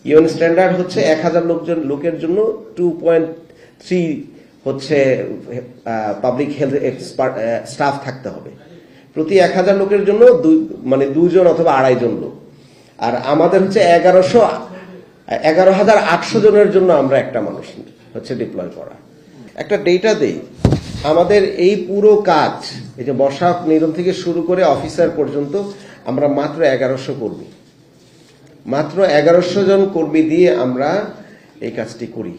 UN standard হচ্ছে 1000 লোকের জন্য 2.3 হচ্ছে পাবলিক হেলথ এক্সপার্ট স্টাফ থাকতে হবে। প্রতি 1000 লোকের জন্য মানে 2 জন অথবা 2.5 জন লোক। আর আমাদের হচ্ছে 11,800 জনের জন্য আমরা একটা মানুষ হচ্ছে ডিপ্লয় করা। একটা ডেটা দেই, আমাদের এই পুরো কাজ, এই যে মশা নিধন থেকে শুরু করে অফিসার পর্যন্ত আমরা মাত্র 1100 কর্মী, মাত্র 1100 জন কর্মী দিয়ে আমরা এই কাজটি করি।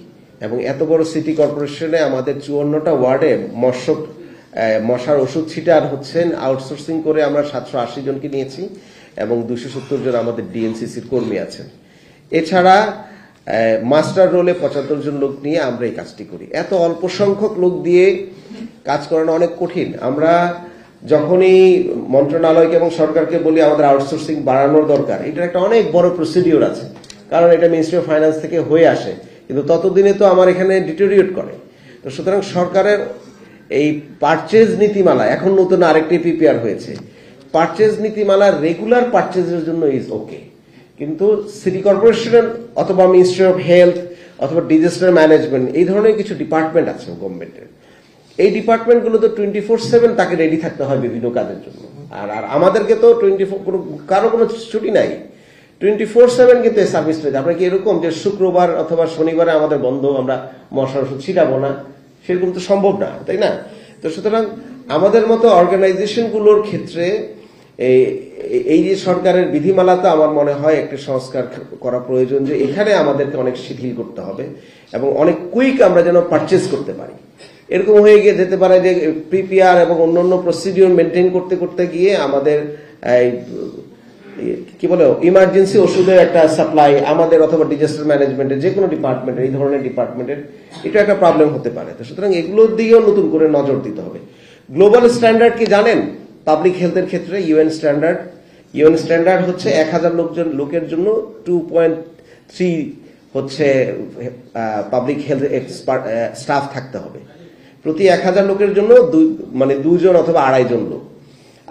এবং এত বড় সিটি কর্পোরেশনে আমাদের 54টা ওয়ার্ডে মশার ওষুধ ছিটার হচ্ছেন আউটসোর্সিং করে আমরা 780 জনকে নিয়েছি এবং 270 জন আমাদের ডিএনসিসির কর্মী আছেন। এছাড়া মাস্টার রোলে 75 জন লোক নিয়ে আমরা এই কাজটি করি। এত অল্প সংখ্যক লোক দিয়ে কাজ করানো অনেক কঠিন। আমরা যখনই মন্ত্রণালয়কে এবং সরকারকে বলি আমাদের আউটসোর্সিং বাড়ানোর দরকার, এটার একটা অনেক বড় প্রসিডিওর আছে, কারণ এটা মিনিস্ট্রি অফ ফাইন্যান্স থেকে হয়ে আসে, কিন্তু ততদিনে তো আমার এখানে ডিটোরিয়েট করে। তো সুতরাং সরকারের এই পারচেজ নীতিমালা, এখন নতুন আরেকটি পিপিআর হয়েছে, পারচেজ নীতিমালার রেগুলার পারচেজের জন্য ইজ ওকে, কিন্তু সিটি কর্পোরেশন অথবা মিনিস্ট্রি অফ হেলথ অথবা ডিজাস্টার ম্যানেজমেন্ট এই ধরনের কিছু ডিপার্টমেন্ট আছে গভর্নমেন্টের, এই ডিপার্টমেন্টগুলো তো 24/7 তাকে রেডি থাকতে হয় বিভিন্ন কাজের জন্য। আর আমাদেরকে তো 24 কারো কোনো ছুটি নাই, 24/7 কিন্তু এই সার্ভিস রয়েছে। আমরা কি এরকম যে শুক্রবার অথবা শনিবারে আমাদের বন্ধ, আমরা মশার ওষুধ ছিটাবো না, সেরকম তো সম্ভব না, তাই না? তো সুতরাং আমাদের মতো অর্গানাইজেশনগুলোর ক্ষেত্রে এই যে সরকারের বিধিমালাতে আমার মনে হয় একটা সংস্কার করা প্রয়োজন, যে এখানে আমাদেরকে অনেক শিথিল করতে হবে এবং অনেক কুইক আমরা যেন পারচেজ করতে পারি। এরকম হয়ে গিয়ে যেতে পারে যে পিপিআর এবং অন্যান্য প্রসিডিওর মেনটেন করতে করতে গিয়ে আমাদের কি বলে ইমার্জেন্সি ওষুধের একটা সাপ্লাই আমাদের অথবা ডিজাস্টার ম্যানেজমেন্টের যে কোনো ডিপার্টমেন্টের, এই ধরনের ডিপার্টমেন্টের এটা একটা প্রবলেম হতে পারে। তো সুতরাং এগুলোর দিকেও নতুন করে নজর দিতে হবে। গ্লোবাল স্ট্যান্ডার্ড কি জানেন? পাবলিক হেলথের ক্ষেত্রে ইউএন স্ট্যান্ডার্ড হচ্ছে 1000 লোকের জন্য 2.3 হচ্ছে পাবলিক হেলথ এক্সপার্ট স্টাফ থাকতে হবে। প্রতি 1000 লোকের জন্য মানে 2 জন অথবা 2.5 জন লোক।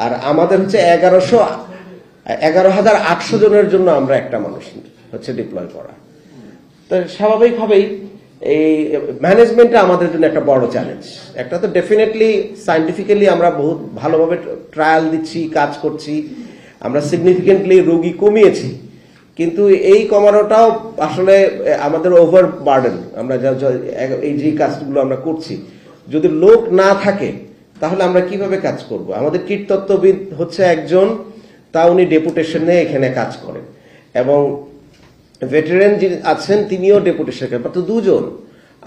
আর আমাদের হচ্ছে 11,800 জনের জন্য আমরা একটা মানুষ হচ্ছে ডিপ্লয় করা। তো স্বাভাবিকভাবেই এই ম্যানেজমেন্টটা আমাদের জন্য একটা বড় চ্যালেঞ্জ। একটা তো ডেফিনেটলি সায়েন্টিফিক্যালি আমরা বহুত ভালোভাবে ট্রায়াল দিচ্ছি, কাজ করছি, আমরা সিগনিফিকেন্টলি রোগী কমিয়েছি, কিন্তু এই কমানোটাও আসলে আমাদের ওভার বার্ডেন। আমরা এই যে কাজগুলো আমরা করছি, যদি লোক না থাকে তাহলে আমরা কিভাবে কাজ করব? আমাদের কীটতত্ত্ববিদ হচ্ছে একজন, তা উনি ডেপুটেশনে এখানে কাজ করেন, এবং ভেটেরান যিনি আছেন তিনিও ডেপুটেশন করেন, মাত্র 2 জন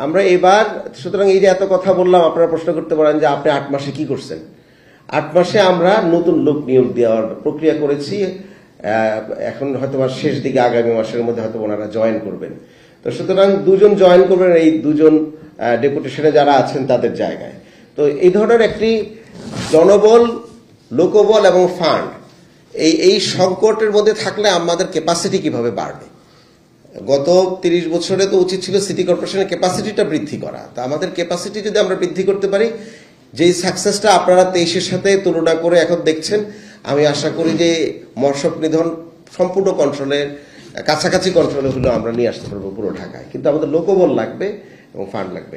আমরা এবার। সুতরাং এই যে এত কথা বললাম, আপনারা প্রশ্ন করতে পারেন যে আপনি 8 মাসে কি করছেন? 8 মাসে আমরা নতুন লোক নিয়োগ দেওয়ার প্রক্রিয়া করেছি। এখন হয়তো শেষ দিকে আগামী মাসের মধ্যে হয়তো ওনারা জয়েন করবেন। তো সুতরাং 2 জন জয়েন করবেন এই 2 জন ডেপুটেশনে যারা আছেন তাদের জায়গায়। তো এই ধরনের একটি জনবল, লোকবল এবং ফান্ড এই সংকটের মধ্যে থাকলে আমাদের ক্যাপাসিটি কিভাবে বাড়বে? গত 30 বছরে তো উচিত ছিল সিটি কর্পোরেশনের ক্যাপাসিটিটা বৃদ্ধি করা। তা আমাদের ক্যাপাসিটি যদি আমরা বৃদ্ধি করতে পারি, যেই সাকসেসটা আপনারা 23-এর সাথে তুলনা করে এখন দেখছেন, আমি আশা করি যে মশক নিধন সম্পূর্ণ কন্ট্রোলের কাছাকাছি কন্ট্রোলে হলেও আমরা নিয়ে আসতে পারবো পুরো ঢাকায়। কিন্তু আমাদের লোকবল লাগবে এবং ফান্ড লাগবে।